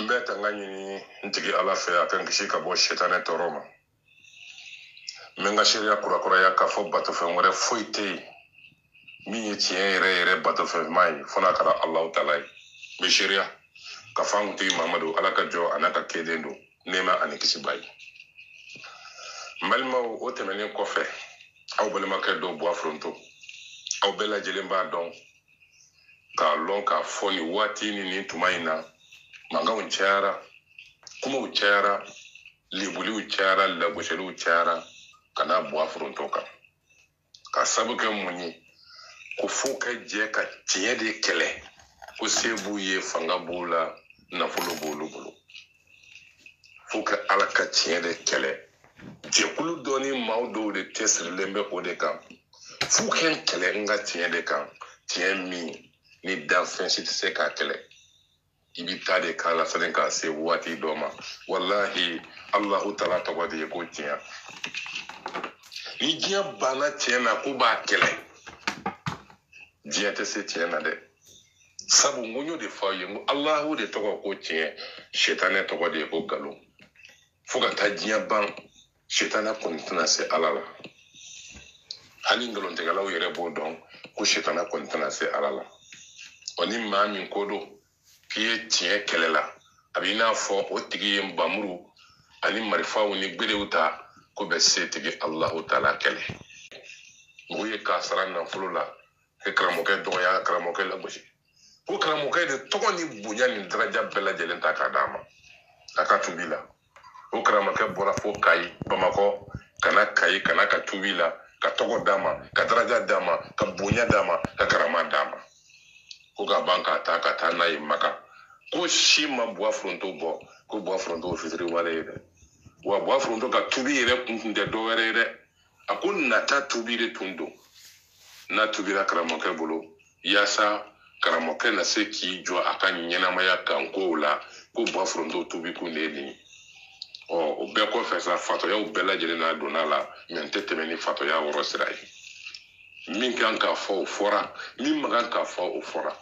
mbeta ngani ntigi ala fe akan kishi ka bo shetane toroma menga sharia kura ya ka fo bato fe ngore foite mi ye tien re bato fe mai fona kara allah taala be sharia ka fangu ti mamadu ala ka jo anaka kedendo nema ani kishi bai malma o temene ko fe aw balma ka do bo afronto aw bela jelemba don ka lon ka foni wati ni tumaina manga unchara kuma uchara libuli uchara lagoshelu uchara kana bua frontoka ka sabuke munyi ku fuka je ka tiye de kele ku sebu ye fanga bula na fulu bulu fuka ala ka tiye de kele je kulu doni maudo de tesre lembe odeka fuka kele nga tiye de kan tiye mi ni danfen si se ka kele ibita de kala sanin ka se wati doma wallahi Allahu ta'ala tawadi ko tiya ni jiya bana tiena ko ba kele jiya te se tiena de sabu ngunyo de faye Allahu de to ko tiya shetane to de ko galo fuka ta jiya ban shetana kontana se alala hani ngalon te galaw yere bo don ko shetana kontana se alala oni mami kodo piye tiɲɛ kɛlɛ la a bɛ i n'a fɔ o tigi ye bamuru ani marifaw ni gberew ta ko bɛ se tigi Allahu taala kɛlɛ mɔgɔw ye k'a sara nafolo la ka karamɔgɔkɛ dɔgɔya ka karamɔgɔkɛ lagosi ko karamɔgɔkɛ de tɔgɔ ni bonya ni daraja bɛɛ lajɛlen ta k'a d'a ma a ka tubi la o karamɔgɔkɛ bɔra fo Kayi Bamakɔ kana Kayi kana ka tubi la ka tɔgɔ d'a ma ka daraja d'a ma ka bonya d'a ma ka karama d'a ma ko ka ban ka taa n'a ye Maka ko si ma bua fronto bo ko bua fronto fitri wale de wa bua fronto ka tubi yere kun de do were de akon nata tubi de tundo na tubi la karamoke bolo yasa karamoke na se ki jo aka nyena maya kan ko la ko bua fronto tubi ku ne ni o be ko fe sa fato ya o bela jere na donala mente temeni fato ya woro sirai min kan ka fo fora min magan ka fo o fora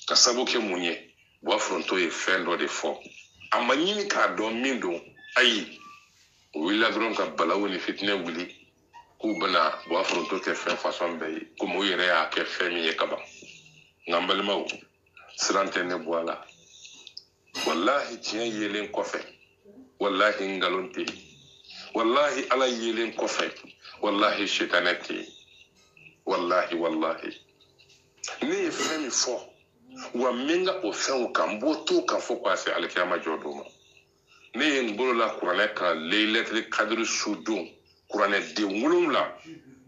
ka saboke munye bua fronto e fendo de fo amanyini ka do min do ayi wila dron ka balawo ni fitne wuli ku bana bua fronto ke fen façon be ko mo yere ya ke fen ye kaba ngambal maw sirante ne boala wallahi tiyan yelen kofe wallahi ngalonte wallahi ala yelen kofe wallahi shetanati wallahi ni femi fo wa minga o fen kan boto kan fo kwase alkiyama jodoma ne ngolo la qur'ane kan laylatul qadr sudun qur'ane de wulumla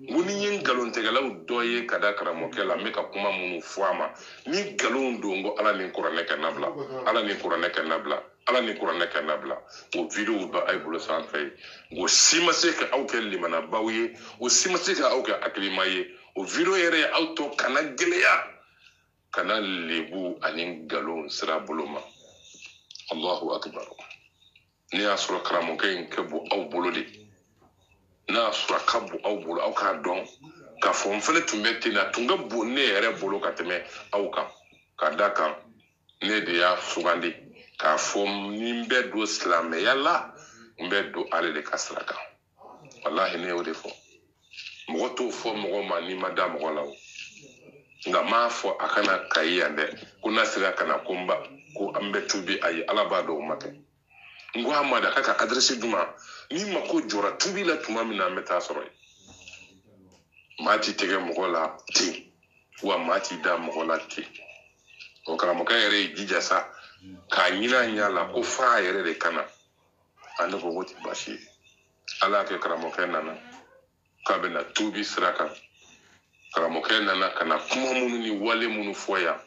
woni yin galon te galaw doye kada karamoke la meka kuma munu fuama ni galon do ngo ala ni qur'ane kan nabla ala ni qur'ane kan nabla ala ni qur'ane kan nabla o video ba ay bulo san fay go simase ka awke limana bawye o simase ka awke aklimaye o video yere auto kana geleya kana lebu anin galon sira buloma Allahu akbar ni asura karamoke in kebu aw bolode na asura kabu aw bolo aw ka don ka fon fele tumbeti na tunga bonne yere bolo ka teme aw ka daka ne de ya sugandi ka fon nimbe do islam yalla mbe do ale de kasraka wallahi ne ode fo mo to fo mo ma ni madam ko lawo nga ma fo akana kayande kuna sira kana kumba ko ambe tubi ayi alaba do make ngo amada kaka adresse duma ni mako jora tubi la tuma mina meta soroy mati tege mogola ti wa mati da mogola ti o kala mo kayere jija sa ka nyina nyala ko fa yere de kana ande ko woti bashi ala ke kala mo kenana ka bena tubi siraka karamoke nana kana kuma munu ni wale munu foya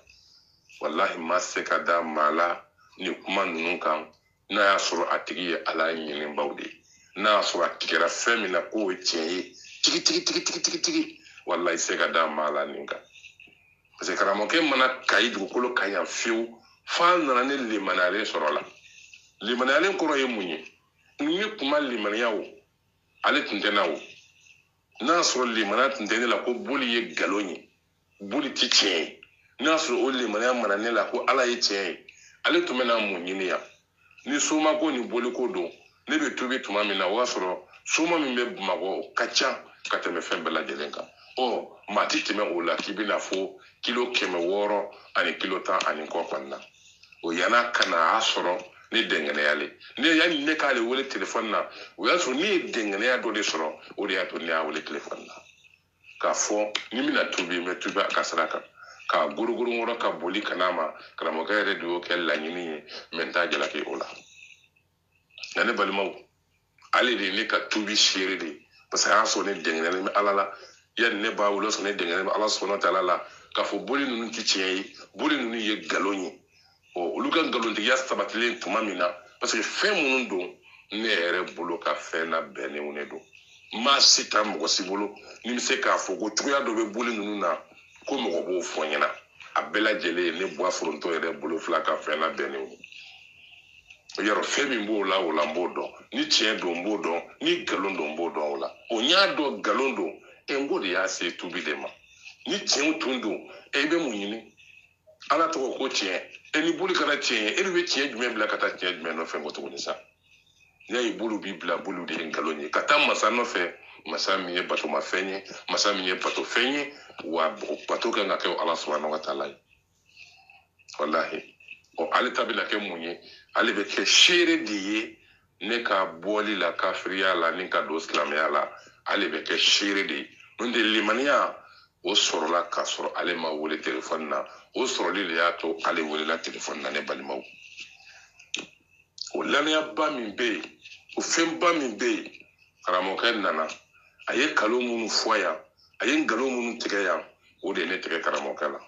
wallahi maseka da mala ni kuma nunu kan na ya soro atigi ala nyinin bawde na soro atigera femina ko tiye tiki wallahi seka da mala ninga parce que karamoke mana kayi dugukolo kayan fiu fa nana ne limanale soro la limanale ko roye munye ni kuma limaniyawo ale tuntenawo na soro limanat ndene la ko boli ye galoni boli ti tiɲɛ n'a sɔrɔ o limaniya mana ne la ko ala ye tiɲɛ ye ale tun bɛna mun ɲini yan ni soma ko ni boli ko don ne bɛ tobi tuma min na o y'a sɔrɔ soma min bɛ Bamakɔ o ka ca ka tɛmɛ fɛn bɛɛ lajɛlen kan maa ti tɛmɛ o la k'i bɛna fo kilo 600 ani kilo 10 ani kɔ kɔni na o yana ka na a sɔrɔ ne dɛngɛnɛyalen ne yanni ne k'ale wele telefɔni na o y'a sɔrɔ ne ye dɛngɛnɛya dɔ de sɔrɔ o de y'a to ne y'a wele telefɔni na k'a fɔ ni bɛna tobi n bɛ tobi a ka sira kan ka gorogoro wɔrɔ ka boli ka n'a ma karamɔgɔkɛ yɛrɛ de y'o kɛ laɲini ye mɛ n t'a jalaki o la nka ne balimaw ale de ye ne ka tobi seere de ye parce que a y'a sɔrɔ ne dɛngɛnɛlen bɛ ala la yanni ne b'a wele sɔrɔ ne dɛngɛnɛlen bɛ ala sɔnna tala la k'a fɔ boli ninnu tɛ tiɲɛ ye boli ninnu ye nkalon ye olu ka nkalontigiya sabatilen tuma min na parce que fɛn minnu don ne yɛrɛ bolo ka fɛn labɛnnenw ne don maa si ta mɔgɔ si bolo ni bɛ se k'a fɔ ko cogoya dɔ bɛ boli ninnu na ko mɔgɔ b'o fɔ n ɲɛna a bɛɛ lajɛlen ye ne buwa forontɔ yɛrɛ bolo fila ka fɛn labɛnnenw ye yɔrɔ fɛn min b'o la o la n b'o dɔn ni tiɲɛ don n b'o dɔn ni nkalon don n b'o dɔn o la o n y'a dɔn nkalon don n ko de y'a se tubi de ma ni tiɲɛw tun don i bɛ mun ɲini ala tɔgɔ ko tiɲɛ ni boli kana tiɲɛ ye e de bɛ tiɲɛ jumɛn bila ka taa tiɲɛ jumɛn nɔfɛ ko tuguni sa n'i y'a ye bolo b'i bila bolo de ye nkalon ye ka taa masa nɔfɛ masa min ye batomafɛn ye masa min ye batofɛn ye wa bato kan ka kɛ ala subahanahu wa taala ye walahi ale ta bɛna kɛ mun ye ale bɛ kɛ seere de ye ne ka bɔli la kafiriya la ni ka don silamɛya la ale bɛ kɛ seere de ye n'o tɛ limaniya o sɔrɔla k'a sɔrɔ ale ma wele telefɔni na o sɔrɔli de y'a to ale welela telefɔni na ne balimaw o lanayaba min bɛ yen o fɛnba min bɛ yen karamɔgɔkɛ nana a ye nkalon minnu fɔ yan a ye nkalon minnu tigɛ yan o de ye ne tigɛ karamɔgɔkɛ la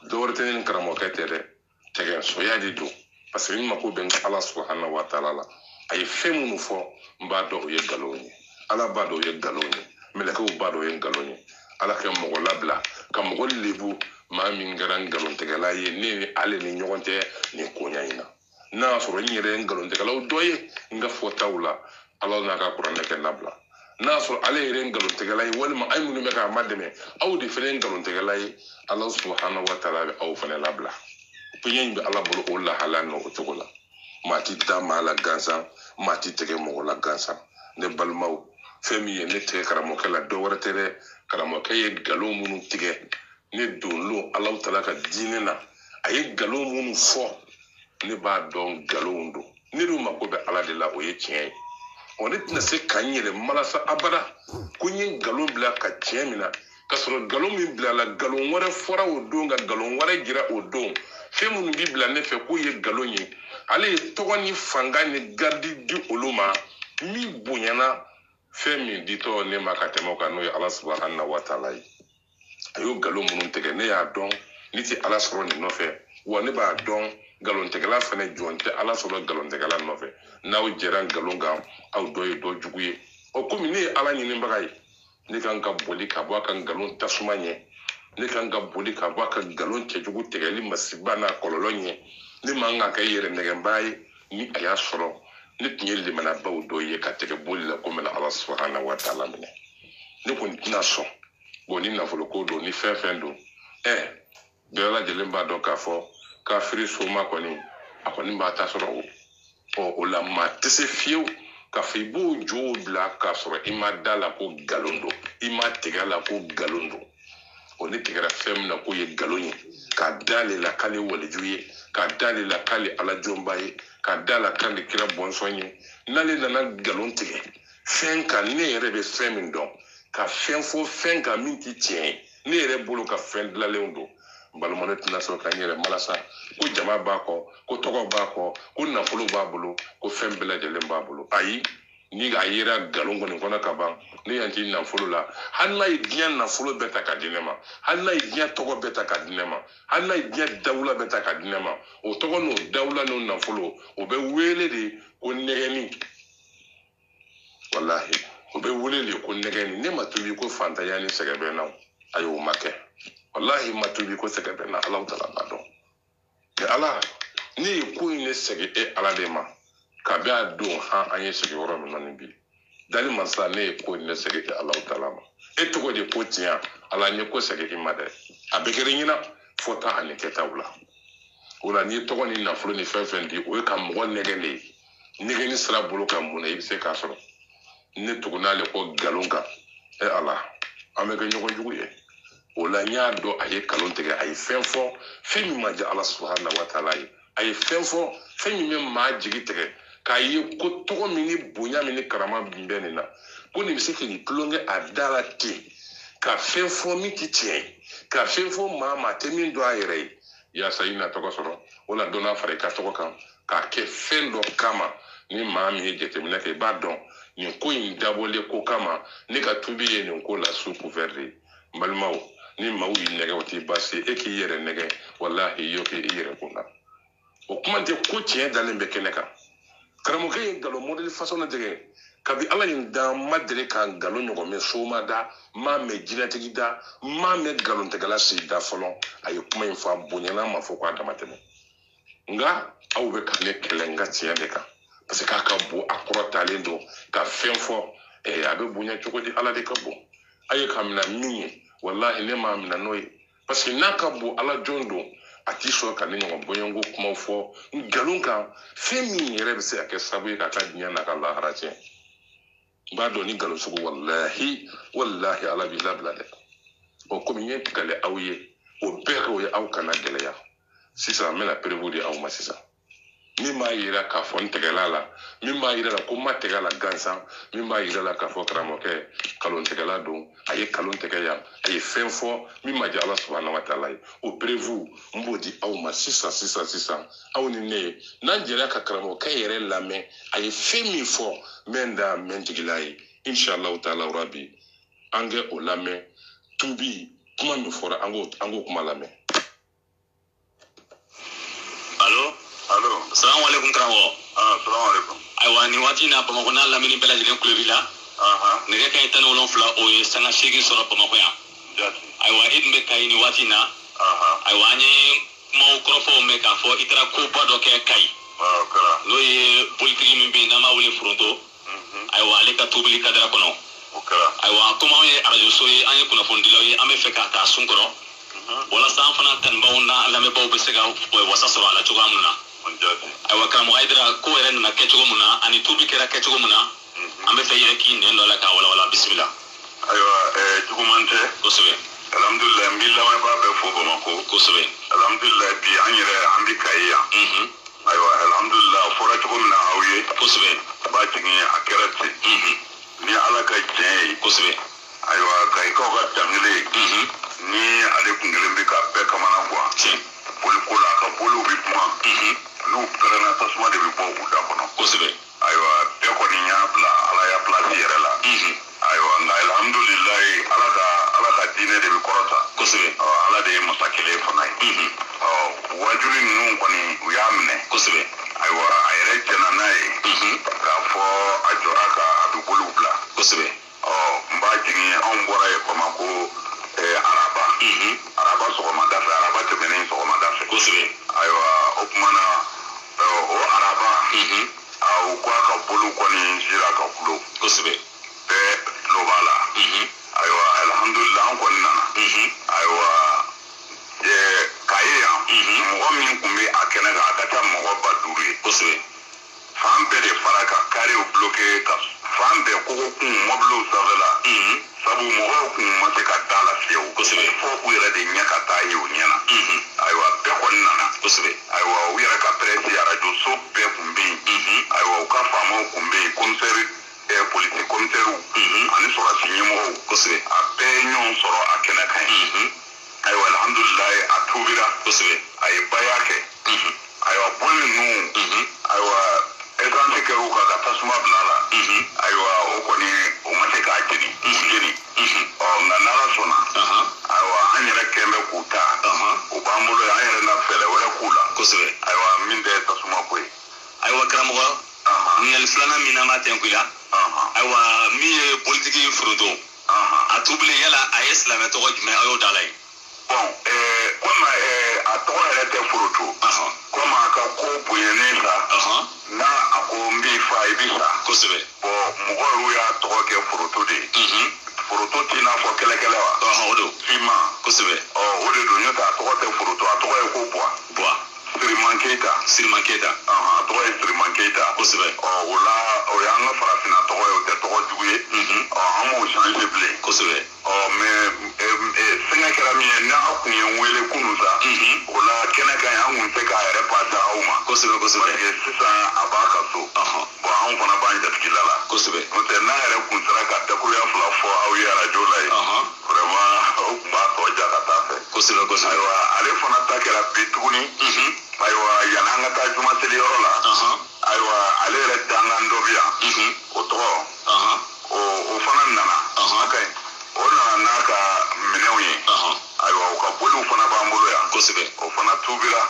dɔwɛrɛ tɛ ne ni karamɔgɔkɛ tɛ dɛ tɛgɛsoya de don parce que n mako bɛ n ala subahanahu wa taala la a ye fɛn minnu fɔ n b'a dɔn o ye nkalon ye ala b'a dɔn o ye nkalon ye mɛlɛkɛw b'a dɔn o ye nkalon ye ala ka mɔgɔ labila ka mɔgɔ lebu maa min kɛra nkalontigɛla ye ne ni ale ni ɲɔgɔn tɛ nin koɲa in na n'a y'a sɔrɔ n yɛrɛ ye nkalontigɛlaw dɔ ye n ka fɔtaw la ala n'a ka kuranɛ kɛ labila n'a sɔrɔ ale yɛrɛ ye nkalontigɛla ye walima a minnu bɛ k'a ma dɛmɛ aw de fana ye nkalontigɛla ye ala subahanahu wa taala bɛ aw fana labila koɲɛ in bɛ ala bolo o lahala n'o cogo la maa ti da maa la gansan maa ti tɛgɛ mɔgɔ la gansan ne balimaw fɛn min ye ne tigɛ karamɔgɔkɛ la dɔ wɛrɛ tɛ dɛ karamɔgɔkɛ ye nkalon minnu tigɛ ne donlo ala taala ka diinɛ na a ye nkalon minnu fɔ ne b'a dɔn nkalonw don ne dun mako bɛ ala de la o ye tiɲɛ ye ne tɛna se ka n yɛrɛ malasa abada ko n ye nkalon bila ka tiɲɛ min na ka sɔrɔ nkalon min bila la nkalon wɛrɛ fɔra o don ka nkalon wɛrɛ jira o don fɛn minnu bi bila ne fɛ k'o ye nkalon ye ale ye tɔgɔ ni fanga ni garidi di olu ma min bonyana fɛn min ditɔ ne ma ka tɛmɛ o kan n'o ye ala subahanahu wa taala ye a y'o nkalon minnu tigɛ ne y'a dɔn ne tɛ ala sɔrɔ nin nɔfɛ wa ne b'a dɔn nkalontigɛla fana jɔn tɛ ala sɔrɔ nkalontigɛla nɔfɛ n'aw jɛra nkalon kan aw dɔ ye dɔ jugu ye komi ne ye ala ɲinibaga ye ne kan ka boli ka bɔ a ka nkalon tasuma ɲɛ ne kan ka boli ka bɔ a ka nkalon cɛjugu tigɛli masiba n'a kɔlɔlɔ ɲɛ ne man ka kɛ yɛrɛ nɛgɛnbaa ye ni a y'a sɔrɔ ne tun ye limanabaw dɔ ye ka tɛgɛ boli la komi ala subahanahu wa taala minɛ ne kɔni tɛna sɔn ni nafolo ko don ni fɛn fɛn don bɛɛ lajɛlen b'a dɔn k'a fɔ kafiri soma kɔni a kɔni b'a ta sɔrɔ o la maa tɛ se fiyewu k'a fɔ i b'o jow bila k'a sɔrɔ i ma da la ko nkalon don i ma tigɛ la ko nkalon don ne tigɛra fɛn min na k'o ye nkalon ye k'a d'ale la k'ale waliju ye k'a d'ale la k'ale alajɔnba ye k'a da la k'ale kira bɔnsɔn ye n'ale nana nkalon tigɛ fɛn kan ne yɛrɛ bɛ fɛn min dɔn ka fɛn fɔ fɛn kan min tɛ tiɲɛ ye ne yɛrɛ bolo ka fɛn dilanlenw don balima ne tɛna sɔrɔ ka n yɛrɛ malasa ko jama b'a kɔ ko tɔgɔ b'a kɔ ko nafolo b'a bolo ko fɛn bɛɛ lajɛlen b'a bolo ayi ni a yera nkalon kɔni kɔnɔ ka ban ne yan ti nafolo la hali n'a ye diɲɛ nafolo bɛɛ ta ka di ne ma hali n'a ye diɲɛ tɔgɔ bɛɛ ta ka di ne ma hali n'a ye diɲɛ dawula bɛɛ ta ka di ne ma o tɔgɔ n'o dawula n'o nafolo o bɛ wele de ko nɛgɛnni walahi o bɛ wele de ko nɛgɛnni ne ma tobi ko fantanya ni sɛgɛbɛnnaw ayi o ma kɛ walahi ma tobi ko sɛgɛbɛnna ala taala b'a dɔn mɛ ala ne ye ko in ne sɛgɛ ala de ma kabi a don an ye sigiyɔrɔ min na nin bi dali masa ne ye ko in ne sɛgɛ ala taala ma tɔgɔ de ko tiɲɛ ala n ye ko sɛgɛ i ma dɛ a bɛ kɛra ɲina fɔ ta ani kɛtaw la o la ni tɔgɔ ni nafolo ni fɛn fɛn di o ye ka mɔgɔ nɛgɛ de ye nɛgɛni sira bolo ka mun na i bɛ se k'a sɔrɔ ne tugu n'ale ko nkalon kan ala an bɛ kɛ ɲɔgɔn jugu ye o la n y'a dɔn a ye nkalon tigɛ a ye fɛn fɔ fɛn min ma diya ala subahana wa taala ye a ye fɛn fɔ fɛn min bɛ maa jigi tigɛ k'a ye ko tɔgɔ min ni bonya min ni karama min bɛ nin na ko nin bɛ se k'i tulonkɛ a da la ten ka fɛn fɔ min tɛ tiɲɛ ye ka fɛn fɔ maa ma tɛ min dɔn a yɛrɛ ye yaasa i na tɔgɔ sɔrɔ o la dɔ n'a fara i ka tɔgɔ kan k'a kɛ fɛn dɔ kama ni maa min ye jateminɛ kɛ i b'a dɔn nin ko in dabɔlen ko kama ne ka tubi ye nin ko la sous couvert de ye n balimaw ni maaw y'i nɛgɛ o t'i baasi e k'i yɛrɛ nɛgɛ walahi i y'o kɛ i yɛrɛ kun na o kuma tɛ ko tiɲɛ dalen bɛ kɛnɛ kan karamɔgɔkɛ ye nkalon mɔdɛli façon na tigɛ kabi ala in da ma deli ka nkalon ɲɔgɔn mɛn soma da m'a mɛn jinɛtigi da m'a mɛn nkalontigɛla si da fɔlɔ a ye kuma in fɔ a bonyana ma fɔ k'a dama tɛmɛ nka aw bɛ ka ne kɛlɛ n ka tiɲɛ de kan parce que k'a ka bon a kɔrɔtalen don ka fɛn fɔ a bɛ bonya cogo di ala de ka bon a ye ka minɛ min ye walahi ne m'a minɛ n'o ye parce que n'a ka bon ala jɔn don a t'i sɔrɔ ka ne ɲɔgɔn bɔɲɔnko kumaw fɔ nkalon kan fɛn min yɛrɛ bɛ se ka kɛ sababu ye ka taa diɲɛ n'a ka lahara tiɲɛ n b'a dɔn ni nkalon sugu walahi ala b'i labila dɛ o komi n ye kale aw ye o bɛɛ kɛ o ye aw kana gɛlɛya sisan n bɛna perewu di aw ma sisan min b'a yira k'a fɔ n tɛgɛla la min b'a yira la ko n ma tɛgɛ la gansan min b'a yira la k'a fɔ karamɔgɔkɛ kalon tɛgɛla don a ye kalon tɛgɛ yan a ye fɛn fɔ min ma diya ala subahana wa taala ye o perewu n b'o di aw ma sisan aw ni ne ye n'an jɛra ka karamɔgɔkɛ yɛrɛ lamɛn a ye fɛn min fɔ n bɛ n da n bɛ n jigila ye inshallah taala rabi an kɛ o lamɛn tubi kuma min fɔra an k'o kuma lamɛn. Allo. Assalamu alaikum karamɔgɔ. Assalamu alaikum. Ayiwa nin waati in na Bamakɔ n'a lamini bɛɛ lajɛlen kulo b'i la. Nɛgɛ kanɲɛ 17 o ye sanga 8 sɔrɔ Bamakɔ yan. Ayiwa e dun bɛ Kayi nin waati in na. Ayiwa an ye kumaw kɔrɔfɔw mɛn k'a fɔ i taara koba dɔ kɛ Kayi. N'o ye politiki min bɛ yen n'an b'a wele Foronto. Ayiwa ale ka tobili kadira kɔnɔ. Ayiwa komi anw ye arajo so ye an ye kunnafonidilaw ye an bɛ fɛ k'a ta sun kɔrɔ. Walasa an fana tanibaw n'a lamɛnbaaw bɛ se ka wasa sɔrɔ a la cogoya min na. Ayiwa karamɔgɔ Ayidara ko yɛrɛ nana kɛ cogo min na ani tubi kɛra kɛ cogo min na an bɛ fɛ yɛrɛ k'i nɛn dɔ la k'a walawala bisimila. Ayiwa juguman tɛ. Kosɛbɛ. Alhamdulilayi n b'i lamɛnbaa bɛɛ fo Bamakɔ. Kosɛbɛ. Alhamdulilayi bi an yɛrɛ an bɛ Kayi yan. Ayiwa alhamdulilayi a fɔra cogo min na aw ye. Kosɛbɛ. B'a jigin a kɛra ten. Ni ala ka diɲɛ ye. Kosɛbɛ. Ayiwa Kayikaw ka dangele ni ale kun kelen bɛ ka bɛɛ kamana gan. Boliko la a ka boliw bɛ kuma. N'u pɛrɛnna tasuma de bɛ bɔ u da kɔnɔ. Kosɛbɛ. Ayiwa bɛɛ kɔni y'a bila ala ya pilasi yɛrɛ la. Ayiwa nka alhamdulilayi ala ka diinɛ de bɛ kɔrɔta. Kosɛbɛ. Ala de ye masa kelen fana ye. Wajuli ninnu kɔni u y'a minɛ. Kosɛbɛ. Ayiwa a yɛrɛ jɛnna n'a ye. K'a fɔ a jɔra ka a bɛ boliw bila. Kosɛbɛ. N b'a jigin anw bɔra ye Bamako araba. Araba sɔgɔmada fɛ araba tɛmɛnen sɔgɔmada fɛ. Kosɛbɛ. Ayiwa o kumana o araba u ko a ka bolo kɔni sera ka kulo. Kosɛbɛ. Bɛɛ tulo b'a la. Ayiwa alhamdulilayi an kɔni nana. Ayiwa Kayi yan mɔgɔ min tun bɛ a kɛnɛ kan a ka ca mɔgɔ 5000 ye. Kosɛbɛ. Fan bɛɛ de fara ka karew bloqué ka fan bɛɛ kogo kun mɔbiliw sanfɛla. Sabu mɔgɔw kun ma se ka da la fiyewu. Kosɛbɛ. Fo u yɛrɛ de ɲɛ ka taa ye u ɲɛna. Ayiwa bɛɛ kɔni nana. Kosɛbɛ. Ayiwa u yɛrɛ ka presse arajo so bɛɛ kun bɛ yen. Ayiwa u ka faamaw kun bɛ yen commissaire police commissaires ani sɔrɔsi ɲɛmɔgɔw. Kosɛbɛ. A bɛɛ ye ɲɔgɔn sɔrɔ a kɛnɛ kan ye. Ayiwa alhamdulilayi a tubira. Kosɛbɛ. A ye baya kɛ. Ayiwa boli ninnu ayiwa essence kɛr'u kan ka tasuma bila a la. Ayiwa o kɔni o ma se k'a jeni. Nka n'ala sɔnna ayiwa an yɛrɛ kɛn bɛ k'u ta u b'an bolo yan an yɛrɛ na fɛɛrɛ wɛrɛ k'u la. Kosɛbɛ. Ayiwa min tɛ tasuma ko ye. Ayiwa karamɔgɔ ɲininkali filanan min n'an b'a tɛnku i la ayiwa min ye politiki Foronto a tubilen yala a ye silamɛ tɔgɔ jumɛn a y'o da la ye. Komi a tɔgɔ yɛrɛ tɛ Foronto komi a ka ko bonyanen sa n'a a ko n b'i fa i b'i sa. Kosɛbɛ. Mɔgɔw y'u y'a tɔgɔ kɛ Foronto de ye. Foronto t'i n'a fɔ kɛlɛkɛlɛ wa. O don. Finman. Kosɛbɛ. O de don n'o tɛ a tɔgɔ tɛ Foronto a tɔgɔ ye ko Buwa. Buwa. Sirima Siriman Keita tɔgɔ ye Siriman Keita kosɛbɛ o la o y'an ka farafinna tɔgɔ ye o tɛ tɔgɔ jugu ye an m'o changer bilen kosɛbɛ mais sɛgɛ kɛra min ye n'a kun ye n wele kunun sa o la kɛnɛ ka ɲi an kun tɛ k'a yɛrɛ pase aw ma kosɛbɛ kosɛbɛ parce que sisan a b'a ka so bon anw fana b'an jatigila la kosɛbɛ n'o tɛ n'a yɛrɛ kun sera ka dakuruya fila fɔ aw ye arajo la ye vraiment o kun b'a tɔ ja ka taa fɛ kosɛbɛ kosɛbɛ ayiwa ale fana ta kɛra bi tuguni ayiwa yan'an ka taa juma seli yɔrɔ la ayiwa ale yɛrɛ dankan dɔ bɛ yan o tɔgɔ o fana nana o nana n'a ka minɛnw ye ayiwa o ka boliw fana b'an bolo yan kosɛbɛ o fana tubira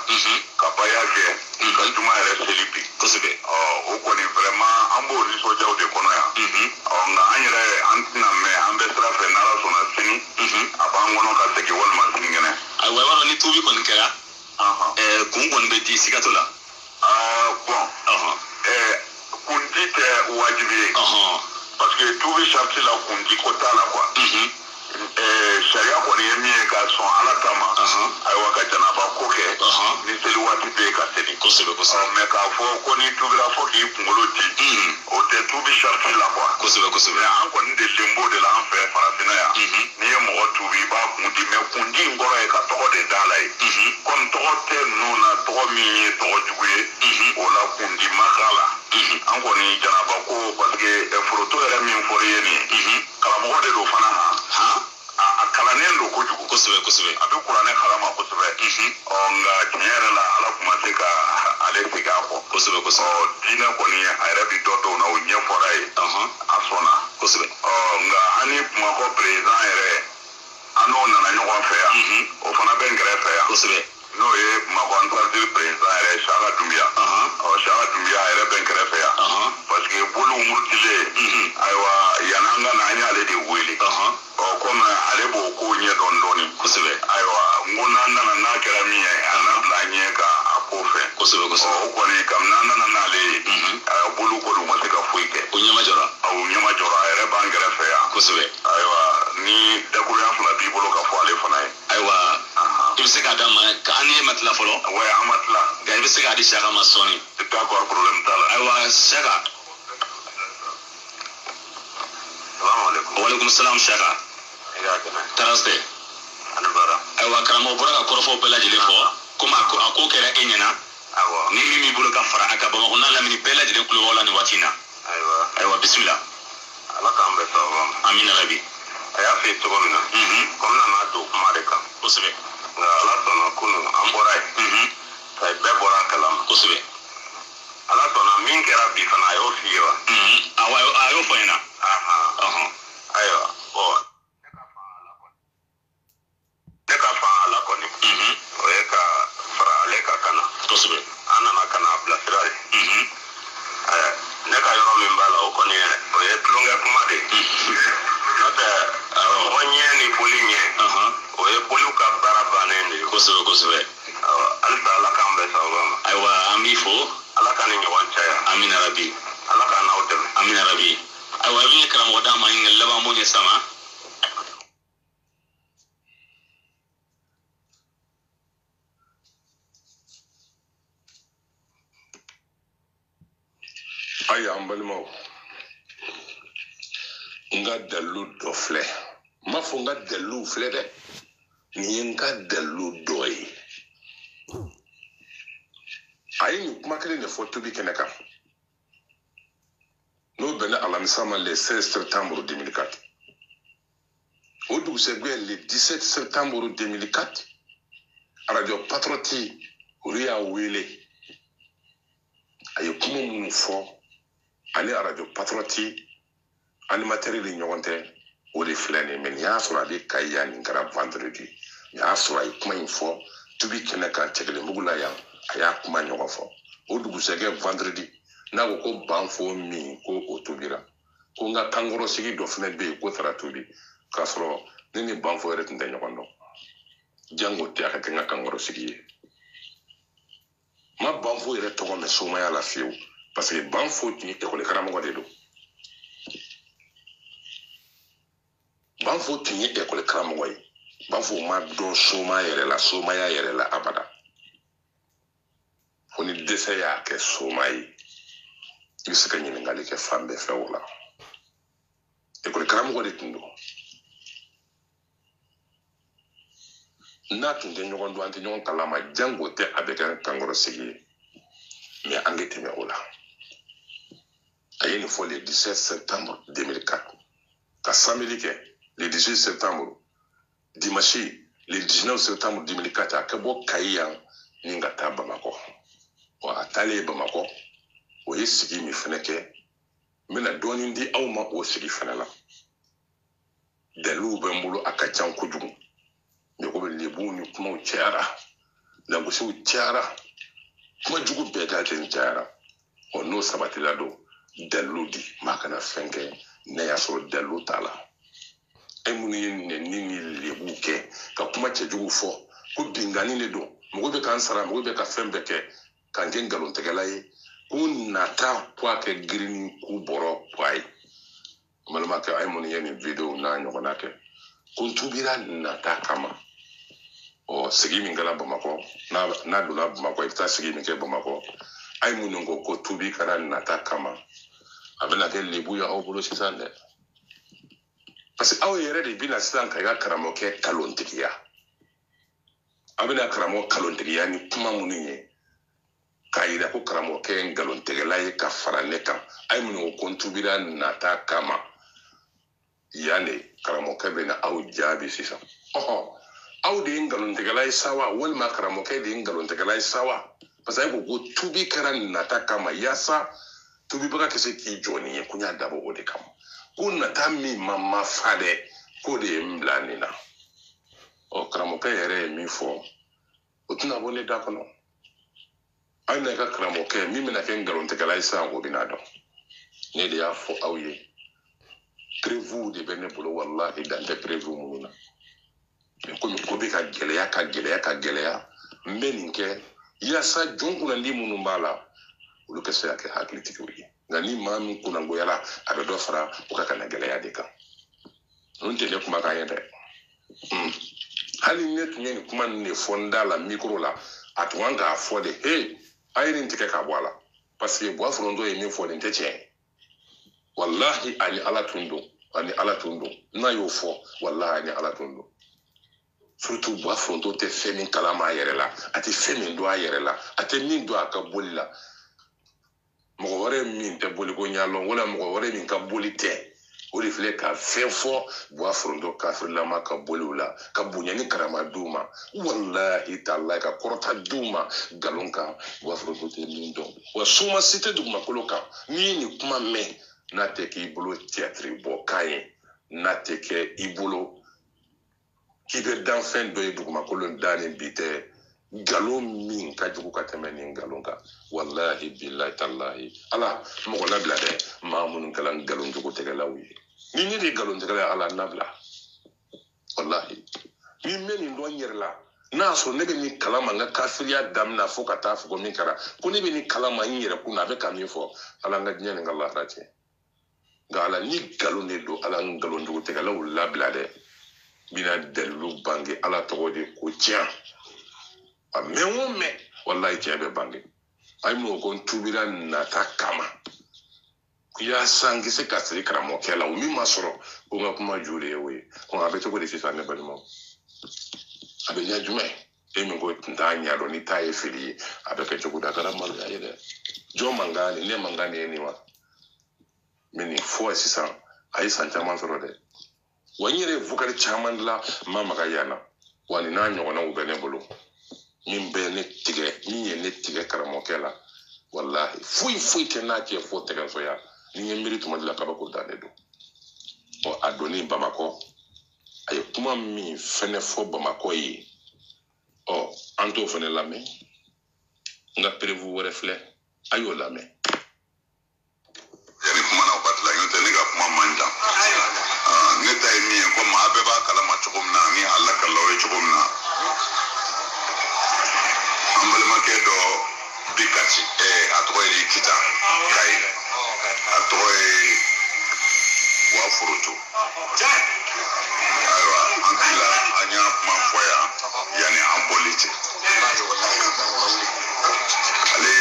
ka baya kɛ ka juma yɛrɛ seli bi kosɛbɛ o kɔni vraiment an b'o nisɔndiyaw de kɔnɔ yan nka an yɛrɛ an tɛna mɛn an bɛ sira fɛ n'ala sɔnna sini a b'an kɔnɔ ka segin walima sinikɛnɛ ayiwa i b'a dɔn ni tubi kɔni kɛra kun kɔni bɛ di sigatɔ la bon kundi tɛ wajibi ye parce que tubi sariti la kundi ko t'a la quoi sariya kɔni ye min ye ka sɔn ala ta ma ayiwa ka janaba ko kɛ ni seli waati bɛ yen ka seli kosɛbɛ kosɛbɛ mais k'a fɔ ko ni tubira fɔ k'i kunkolo di o tɛ tubi sariti la quoi kosɛbɛ kosɛbɛ an kɔni de sen b'o de la an fɛ farafinna yan n'i ye mɔgɔ tubi i b'a kun di mais kundi in kɔrɔ ye ka tɔgɔ de d'a la ye komi tɔgɔ tɛ ninnu na tɔgɔ min ye tɔgɔ jugu ye o la kundi ma k'a la an kɔni janaba ko parce que foroto yɛrɛ min fɔra i ye nin ye karamɔgɔ de don fana a kalannen don kojugu kosɛbɛ kosɛbɛ a bɛ kuranɛ kalama kosɛbɛ nka tiɲɛ yɛrɛ la ala kun ma se ka ale segin a kɔ kosɛbɛ kosɛbɛ diinɛ kɔni a yɛrɛ bɛ dɔ dɔw la o ɲɛfɔra ye a sɔnna kosɛbɛ nka an ni Bamakɔ président yɛrɛ an n'o nana ɲɔgɔn fɛ yan o fana bɛ n kɛrɛfɛ yan kosɛbɛ n'o ye Bamakɔ Antarctique président yɛrɛ Saka Dunbiya Saka Dunbiya yɛrɛ bɛ n kɛrɛfɛ yan parce que boliw murutilen ayiwa yan'an ka na an y'ale de wele komi ale b'o ko ɲɛdɔn dɔɔnin kosɛbɛ ayiwa n ko n'an nana n'a kɛra min ye an na bila ɲɛ ka a ko fɛ kosɛbɛ kosɛbɛ o kɔni kabini n'an nana n'ale ye boliw kɔni ma se ka foyi kɛ o ɲɛma jɔra a yɛrɛ b'an kɛrɛfɛ yan kosɛbɛ ayiwa ni dakuruya fana b'i bolo ka fɔ ale fana ye ayiwa i bɛ se k'a d'a ma an ni e ma tila fɔlɔ wa an ma tila nka i bɛ se k'a di Saka ma sɔɔni d'accord problème t'a la ayiwa Saka waalaikum salam Saka taraste ayiwa karamɔgɔ bɔra ka kɔrɔfɔw bɛɛ lajɛlen fɔ komi a ko kɛra e ɲɛna ni min b'i bolo ka fara a kan Bamakɔ n'a lamini bɛɛ lajɛlen tulo b'aw la nin waati in na ayiwa bisimila ala k'an bɛɛ sababa amina rabi a y'a f'i ye cogo min na komi nana don kuma de kan kosɛbɛ nka ala sɔnna kunun an bɔra yen bɛɛ bɔra a kalama kosɛbɛ ala sɔnna min kɛra bi fana a y'o f'i ye wa awɔ a y'o fɔ n ɲɛna ayiwa bon ne ka fan ala kɔni o ye ka fara ale ka kana kosɛbɛ an nana ka na bilasira ye ne ka yɔrɔ min b'a la o kɔni o ye tulonkɛ kuma de ye n'o tɛ mɔgɔ ɲɛ ni boli ɲɛ o ye boliw ka baara bannen de ye kosɛbɛ kosɛbɛ halisa ala k'an bɛɛ sababa ma ayiwa an b'i fo ala ka ni ɲɔgɔn caya amina rabi ala ka n'aw dɛmɛ amina rabi ayiwa i bɛ karamɔgɔ d'a ma ɲininkali laban mun ye sama ayi an balimaw n ka dalilu dɔ filɛ n m'a fɔ n ka dalilu filɛ dɛ nin ye n ka dalilu dɔ ye a ye nin kuma kelen de fɔ tobi kɛnɛ kan n'o bɛnna alamisa ma le 16 septembre 2004 o dugusɛjɛ le 17 septembre 2004 radio patriote olu y'a wele a ye kuma minnu fɔ ani radio patriote animateur de ɲɔgɔn tɛ o de filɛ nin mais nin y'a sɔrɔ a bɛ Kayi yan nin kɛra vendredi nin y'a sɔrɔ a ye kuma in fɔ tobi kɛnɛ kan Cɛkɛlɛmugu la yan a y'a kuma ɲɔgɔn fɔ o dugusɛjɛ vendredi n'a ko ko banfo min ko o tobira ko n ka kankɔrɔsigi dɔ fana bɛ yen ko taara tobi k'a sɔrɔ ne ni banfo yɛrɛ tun tɛ ɲɔgɔn dɔn jango tɛ a ka kɛ n ka kankɔrɔsigi ye n ma banfo yɛrɛ tɔgɔ mɛn somaya la fiyewu parce que banfo tun ye ekɔli karamɔgɔ de don banfo tun ye ekɔli karamɔgɔ ye banfo ma dɔn somaya yɛrɛ la abada fo ni dɛsɛ y'a kɛ soma ye i bɛ se ka ɲininkali kɛ fan bɛɛ fɛ o la ekɔli karamɔgɔ de tun don n'a tun tɛ ɲɔgɔn dɔn an tɛ ɲɔgɔn kalama jango tɛ a bɛ kɛ kankɔrɔ sigi ye mais an bɛ tɛmɛ o la a ye nin fɔ le 17 septembre 2004 ka samedi kɛ le 18 septembre dimanche le 19 septembre 2004 a ka bɔ Kayi yan ni ka taa Bamakɔ wa a taalen Bamakɔ o ye sigi min fɛnɛ kɛ n bɛna dɔɔnin di aw ma o sigi fɛnɛ la dalilu bɛ n bolo a ka can kojugu ɲɔgɔn bɛ lebu ni kumaw cayara lagosiw cayara kuma jugu bɛɛ daten cayara ɔ n'o sabatila don dalilu di maa kana fɛn kɛ ne y'a sɔrɔ dalilu t'a la e minnu ye nɛni ni lebu kɛ ka kuma cɛjugu fɔ ko bingani de don mɔgɔ bɛ k'an sara mɔgɔ bɛ ka fɛn bɛɛ kɛ k'an kɛ nkalontigɛla ye ko nata ko a kɛ girin k'u bɔrɔ ko a ye balimakɛ a ye minnu ye nin videow n'a ɲɔgɔnna kɛ ko n tubira nata kama ɔ sigi min kɛra Bamakɔ n'a donna Bamakɔ i bɛ taa sigi min kɛ Bamakɔ a ye minnu ko tubi kɛra nata kama a bɛna kɛ lebu ye aw bolo sisan dɛ parce que aw yɛrɛ de bɛna sisan ka i ka karamɔgɔkɛ kalontigiya a bɛna karamɔgɔ kalontigiya ni kuma minnu ye k'a yira ko karamɔgɔkɛ ye nkalontigɛla ye ka fara ne kan a ye minnu ko n tubira nata kama yan de karamɔgɔkɛ bɛna aw jaabi sisan aw de ye nkalontigɛla ye sawa walima karamɔgɔkɛ de ye nkalontigɛla ye sawa parce que a ko tubi kɛra nata kama yaasa tubibaga ka se k'i jɔ nin ye ko n y'a dabɔ o de kama ko nata min ma fa dɛ k'o de ye n bila nin na ɔ karamɔgɔkɛ yɛrɛ ye min fɔ o tɛna bɔ ne da kɔnɔ aw n'a ka karamɔgɔkɛ min bɛna kɛ nkalontigɛla ye sisan o bɛna dɔn ne de y'a fɔ aw ye prévu de bɛ ne bolo walahi dan tɛ prévu minnu na mais komi ko bɛ ka gɛlɛya n bɛ nin kɛ yaasa jɔn kunnandi minnu b'a la olu ka se ka kɛ hakilitigiw ye nka ni maa min kunnangoyara a bɛ dɔ fara o ka kana gɛlɛya de kan n tɛ ne kumakan ye dɛ hali ne tun ye nin kuma ninnu de fɔ n da la micro la a tun kan k'a fɔ de he a ye nin tigɛ ka bɔ a la parce que Buwa Foronto ye min fɔ nin tɛ tiɲɛ ye wallahi ani ala tun don n'a y'o fɔ wallahi ani ala tun don surtout Buwa Foronto tɛ fɛn min kalama a yɛrɛ la a tɛ fɛn min don a yɛrɛ la a tɛ min don a ka boli la mɔgɔ wɛrɛ min tɛ boli ko ɲalɔn wala mɔgɔ wɛrɛ min ka boli tɛ o de filɛ ka fɛn fɔ Buwa Foronto kafirilama ka boliw la ka bonya ni karama d'u ma wallahi ta'ala ka kɔrɔta d'u ma nkalon kan Buwa Foronto tɛ min dɔn wa suma si tɛ dugumakolo kan n'i ye nin kuma mɛn n'a tɛ k'i bolo théâtre bɔ kan ye n'a tɛ kɛ i bolo k'i bɛ danfɛn dɔ ye dugumakolo da ni bi tɛ nkalon min ka jugu ka tɛmɛ nin nkalon kan wallahi billahi tallahi ala mɔgɔ labila dɛ maa minnu kɛla nkalon jugu tɛgɛlaw ye ni ne de ye nkalon tɛgɛla ye ala nabila wallahi ni n bɛ nin dɔn n yɛrɛ la n'a y'a sɔrɔ ne bɛ nin kalama n ka kafiriya daminɛ fo ka taa fɔ ko min kɛra ko ne bɛ nin kalama n yɛrɛ kun na a bɛ ka min fɔ ala n ka diɲɛ ni n ka lahara cɛ nka ala ni nkalon de don ala nkalon jugu tɛgɛlaw labila dɛ bina dalilu bange ala tɔgɔ de ko tiɲɛ a mɛn o mɛn wallahi tiɲɛ bɛ bange a ye mɔgɔ ko n tubira nata kama yaasa n kɛ se ka siri karamɔgɔkɛ la o min ma sɔrɔ ko n ka kuma ju de ye o ye a bɛ cogo di sisan ne balimaw a bɛ ɲɛ jumɛn e min ko n t'a ɲɛdɔn ni t'a ye fili ye a bɛ kɛ cogo di a kɛra maloya ye dɛ jɔn mankan ni ne mankan de ye nin wa mɛ nin fɔ sisan a ye san caman sɔrɔ dɛ wa n yɛrɛ ye vokali caman dilan n ma maga yan na wa nin n'a ɲɔgɔnnaw bɛ ne bolo min ye ne tigɛ karamɔgɔkɛ la wallahi foyi tɛ n'a cɛ fo tɛgɛsoya ni ye miiri tuma de la kabako dalen don ɔ a donni Bamakɔ a ye kuma min fɛnɛ fɔ Bamakɔ ye ɔ an t'o fɛnɛ lamɛn n ka prévu wɛrɛ filɛ a y'o lamɛn yani kuma na batla yo tele ga kuma manja ne tay mi ko ma be ba kala ma cogo na ni Allah ka lawe cogo na ambal ma ke do bikati atoy kita kai atoy Buwa Foronto aywa ankila anya ma foya yani ambolite ale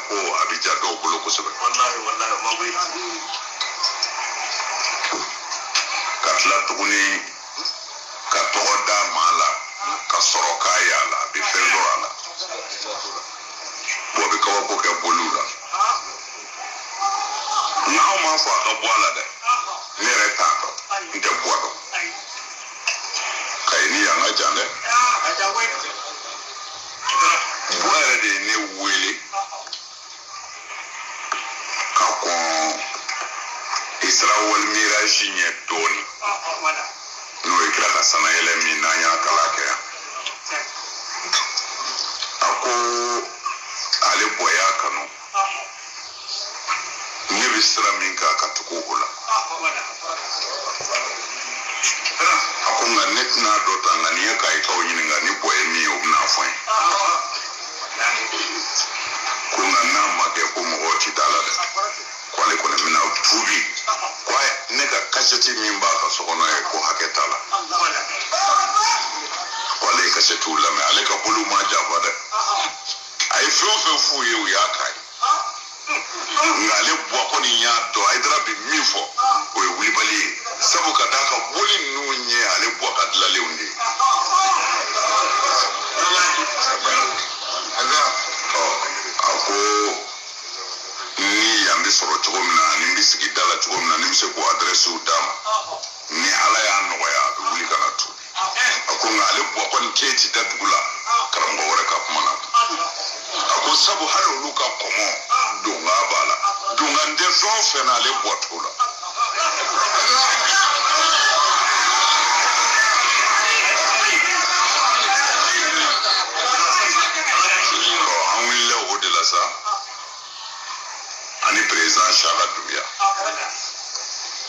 ko abija do bolo ko sebe wallahi mabri katla tuguni ka toda mala ka soroka yala bi fezorala bo be ko ko ke bolula now ma fa ka bola de ne retato inte bodo kaini yanga jande boere de ne wele ka kon Israel miraji nye toni no ikra ka sana ele minanya kalake ako ale boya kanu ni bisra minka katuko hula ako nga netna dota nga niya ka ikaw yininga ni boye mi umnafwe kuna nama ke kumogoti dalade kwale kone mina tubi kwa neka kaseti mimba ka sokono e ko haketala kwale kaseti ulame aleka bulu maja bade ay fu ye ya kai ngale bwa ko ni nya do ay dra bi mifo o e wuli bali sabu ka daka buli nunye ale bwa ka dlale unde ako ni yambi soro chogomna ni mbisiki dala chogomna ni mse ko adresse udama ni ala ya no ya wuli kana tu ako ngale bwa ko nketi dadugula karambo wore ka kumana ako sabu halo luka komo dunga bala dunga ndeso fena le bwa tola ani président Chaka Doumbia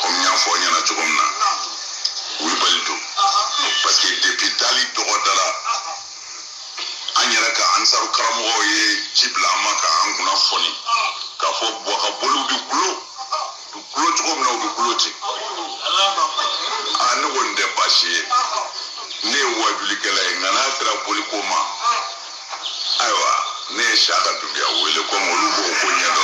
comme ñan fo ñana chogomna wuri balito parce que depuis dali dogodala anyara ka ansaru karamo ye cibla maka anguna foni ka fo boka bolu du kulo chogomna du kulo ti ani wonde bashi ne wajuli kala ngana tra boli koma aywa ne Chaka Doumbia wele ko molu ko nyado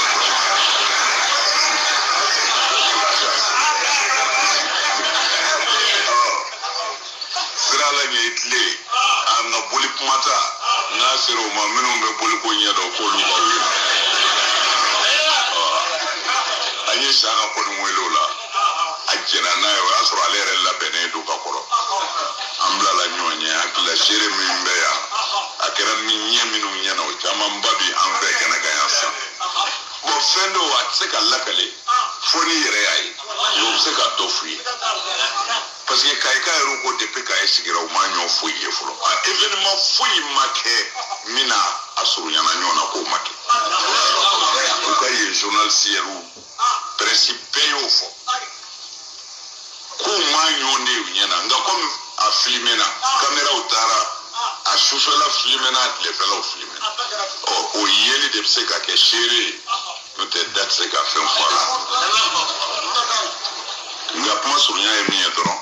sirala nye itle anga boli kumata na sero ma minu be boli ko nyado ko lu ba wi anye Chaka ko no welola ajena na yo asro alere la benedu ka koro ambla la nyonye akla shere mimbe ya akera minye minu nyana o chama mbabi ambe kana ganyansa bo fendo wa tseka lakale foni yere ai yo seka tofi parce que kai ruko de peka esigira o manyo fuye fulo evenement fuyi make mina asuru nyana nyona ko make o kai journal sieru principe yo fo ko manyo ne nyana ngako a filmena camera utara a shufela filmena le fela filmena o yeli de pseka ke chere no te dat se ka fen fala nga kuma surunya e mi edron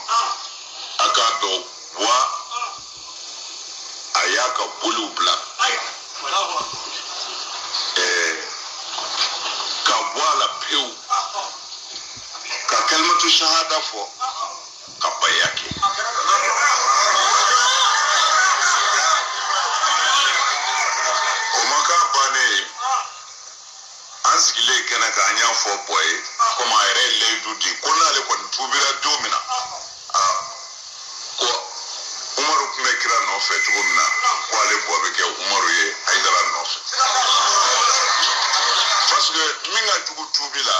aka do wa ayaka bulu black ka wala peu ka kalmatu shahada fo ka bayake o maka bane ansikile kena ka anya fo boy kuma ere leidu di kona le kon tubira domina ko umaru kuma kira no fe tugumna ko ale bo be ke umaru ye aidara no fe parce que minga tubila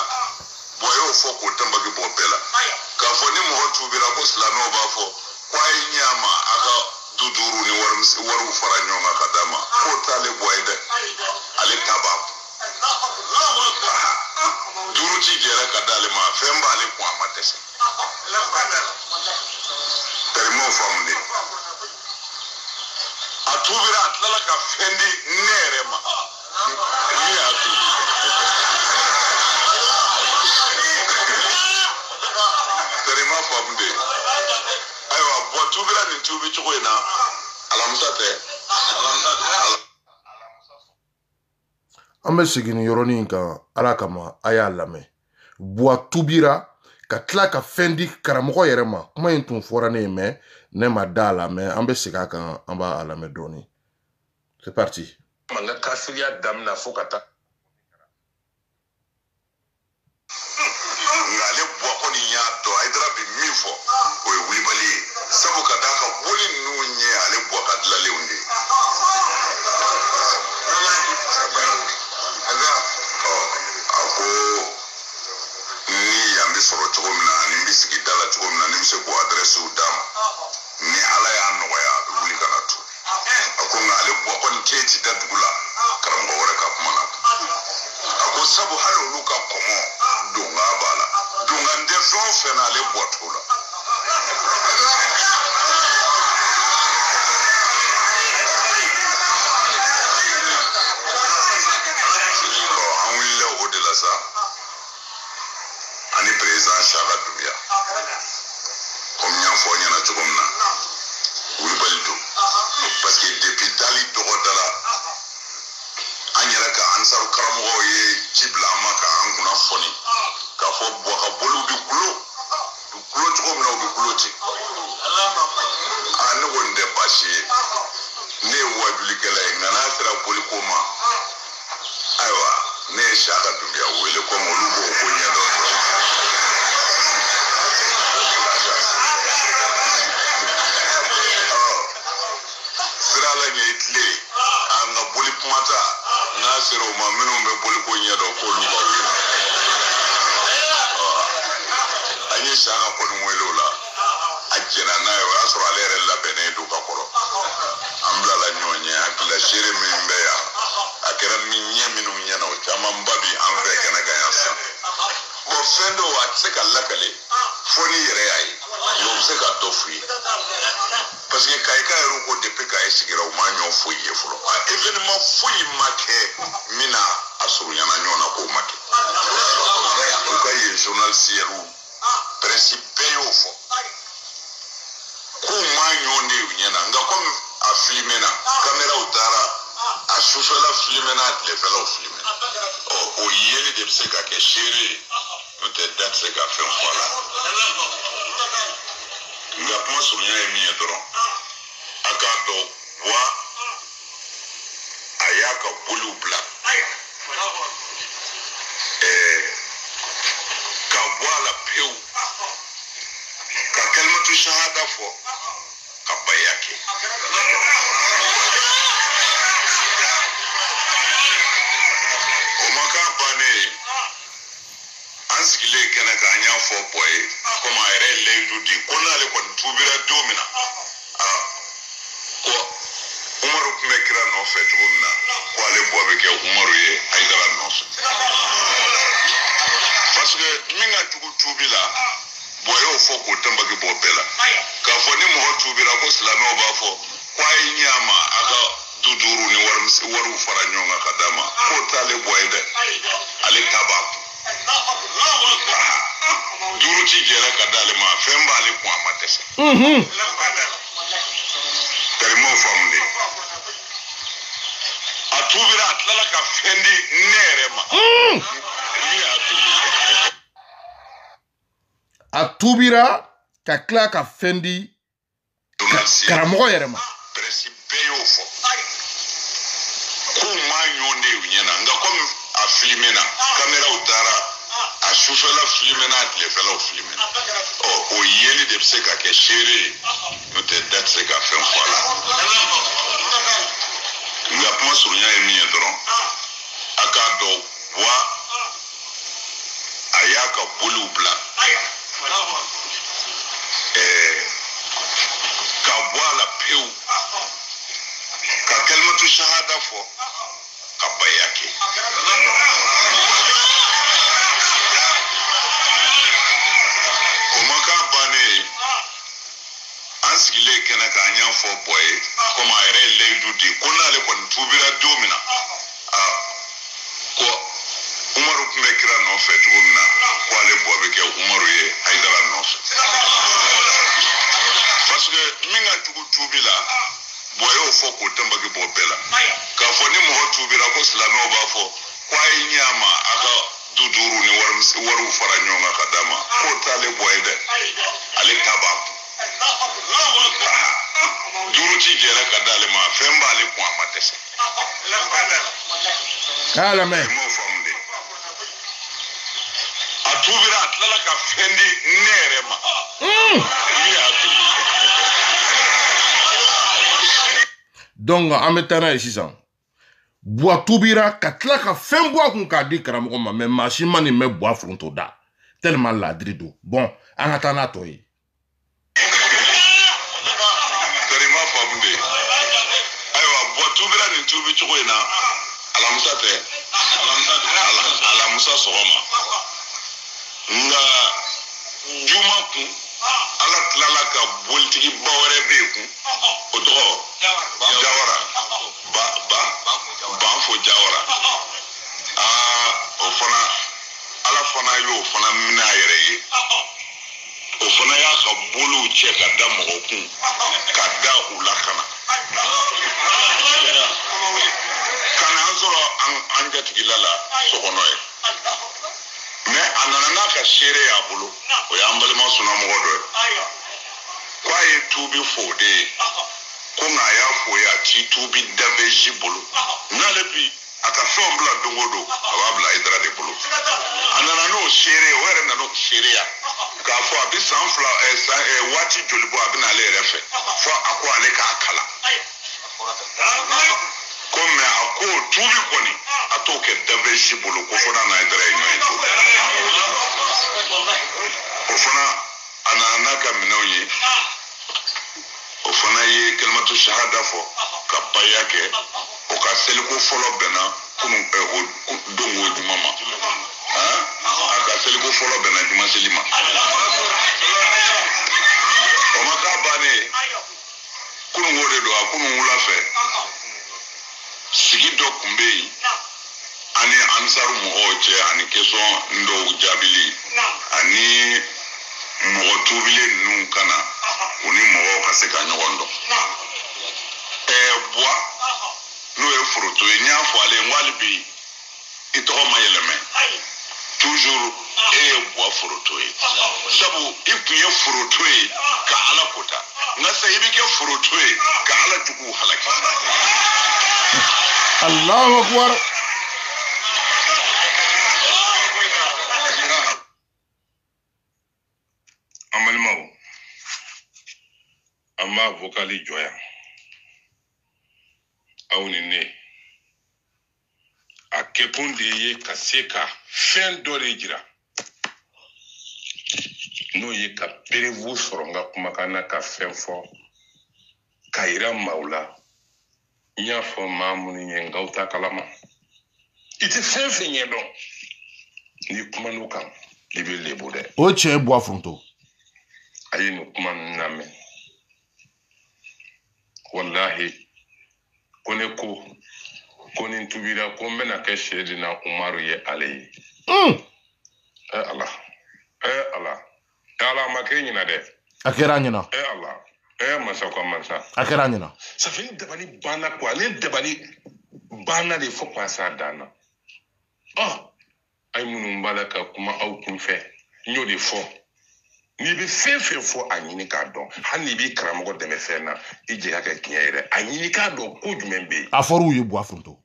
boyo fo ko tamba ke bopela ka fo ni mo tubira ko slano ba fo kwa nyama aka duduru ni waru faranyo nga kadama ko tale boyde ale taba duruti jere kadale ma femba ale ko amatese termo famde atubira atlala ka fendi nere ma ni atu termo famde aywa bo tubira ni tubi chukwena alamusate Ambe sigini yoroni kan ala kama aya lame. Boa tubira ka tla ka fendi karamoko yere ma. Kuma in tun fora ne me ne ma da la me ambe siga kan amba alame doni. C'est parti. Manga kafiriya damna fokata. Ngale boa ko ni ya to aidra bi mifo o wibali sabu kadaka boli nunye ale boa kadla leunde. Ako ni yambi soro chogomna ni mbisiki dala chogomna ni mse ko adresu dam ni ala ya no ya wuli kana to ako ngale bo ko nteti dadugula karambo wala ka kumana ako sabu halo luka komo dunga bala dunga ndefo fena le botula ani président Chaka Doumbia comme ñam fo ñana chogomna wul baldo parce que depuis dali dogodala anyara ka ansar karamo ye cibla maka anguna foni ka fo bo ka bolu du kulo chogomna du kulo ti an wonde bashi ne wabili kala ngana sira boli koma aywa ne Chaka Doumbia wele ko mo lugo ko nyado Itle anga boli mata na sero ma minu be boli ko nyedo ko lu ba wi ani Chaka ko no welola ajena na yo asro alere la benedu ka koro ambla la nyonye akila shire mimbe ya akera minye minu nyana o chama mbabi ambe kana ga yansa bo fendo wa tseka lakale foni yere ai yo mseka tofri parce que kaika ero ko depuis ka esigira o manyo foye folo evenement foye make mina asuru yana nyona ko make ko ye journal sieru principe yo fo ko manyo ne nyana nga ko a filmena camera utara a shushola filmena le fela filmena o yeli de seka ke chéri peut-être dat seka fait voilà nga kuma surunya emi yedoro akado wa ayaka bulu black ka wala peu ka kalmatu shahada fo ka bayake o maka bane anskile kana ka anya fo boy kuma ere leidu di kona le kon tubira domina ko umaru kumekira no fetu gumna ko ale bobe ke umaru ye aidara no parce que minga tubila boyo fo ko tamba ke bobela ka fo ni mo tubira ko islamo ba fo kwa nyama aka duduru ni waru faranyonga kadama ko tale boyde ale tabak duru ci jera kadale ma femba ale ko amatese termo famde atubira atlala ka fendi nerema atubira ka kla ka fendi karamogo yerema principe yo fo ko manyonde unyana nga kom a filmena camera utara a shushola filmena le fela filmena o yeli de seka ke chéri peut-être dat seka fait voilà nga kuma surunya emi yedoro akado wa ayaka bulu black ka wala peu ka kalmatu shahada fo ka bayake o maka bane anskile kana ka anya fo boy kuma ere leidu di kona le kon tubira domina ko umaru kumekira no fetu gumna ko ale bobe ke umaru ye aidara no parce que minga tubila boyo fo ko tamba ke bobela ka fo ni mo tubira ko islamo ba fo kwai nyama aka duduru ni waru fara nyonga kadama ko tale boyde ale taba duru ci jere kadale ma femba ale ko amatese kala me mo famde atubira atlala ka fendi nere ma ni atu donc an bɛ taa n'a ye sisan buwa tubira ka tila ka fɛn bɔ a kun k'a di karamɔgɔ ma mais maa si ma nin mɛn buwa foronto da tellement ladiri don bon an ka taa n'a tɔ ye terima famde ayiwa buwa tubira nin tubi cogo in na alamusa tɛ alamusa sɔgɔma nga juma kun ala tilala ka bolitigi ba wɛrɛ bɛ yen kun o tɔgɔ jawara banfo jawara o fana ala fana y'o fana minɛ a yɛrɛ ye o fana y'a ka bolow cɛ ka da mɔgɔ kun ka da u la kana kana an sɔrɔ an jatigila la sokɔnɔ ye mais a nana n'a ka seere y'a bolo o y'an balima sunnamɔgɔ dɔ ye ko a ye tuubi fo o de ye ko nka a y'a fo ye a t'i tuubi dabeji bolo n'ale bi a ka fɛnw bila don o don a b'a bila Hayidara de bolo a nana n'o seere o yɛrɛ nana o seereya k'a fɔ a bɛ san fila waati joli bɔ a bɛ n'ale yɛrɛ fɛ fɔ a ko ale k'a kala ko mɛ a ko tuubi kɔni a t'o kɛ dabeji bolo ko fɔ n'a Hayidara ye ɲɔgɔn ye to o fana a nana n'a ka minɛnw ye o fana ye kalimatu shahada fɔ ka baya kɛ o ka seliko fɔlɔ bɛnna kunun don o juma ma a ka seliko fɔlɔ bɛnna juma seli ma o ma k'a bannen ye kunun o de don a kunun wula fɛ sigi dɔ tun bɛ yen ani ansaru mɔgɔw cɛ ani kesɔn dɔw jaabili ani mɔgɔ tuubilen ninnu kana u ni mɔgɔw ka se ka ɲɔgɔn dɔn buwa n'o ye foroto ye n y'a fɔ ale n ko hali bi i tɔgɔ ma yɛlɛmɛ toujours e ye buwa foroto ye sabu i tun ye foroto ye ka ala kota nka sisan i bɛ kɛ foroto ye ka ala juguw halaki Allahu akbar an balimaw an b'a vocali jɔ yan aw ni ne a kɛkun de ye ka se ka fɛn dɔ de jira n'o ye ka perewu sɔrɔ n ka kumakan na ka fɛn fɔ ka yira maaw la n y'a fɔ maa minnu ye nkaw ta kalama i tɛ fɛn fɛn ɲɛ dɔn n'i kuman'o kan i bɛ lebu dɛ o cɛ ye buwa foronto a ye nin kuma ninnu lamɛn wallahi ko ne ko nin tubira ko n bɛna kɛ Seydina Umaru ye ale ye ala ala ma kɛ ɲina dɛ a kɛra a ɲɛna ala masa ka masa a kɛra a ɲɛna safi dabali banna quoi ale dabali banna de fo ka s'a dan na ay minnu b'a la ka kuma aw kun fɛ n y'o de fɔ n'i bɛ fɛn fɛn fɔ a ɲini k'a dɔn hali n'i b'i karamɔgɔ dɛmɛ fɛn na i jɛ ka kɛ tiɲɛ yɛrɛ a ɲini k'a dɔn ko jumɛn bɛ yen a fɔr'u ye buwa foronto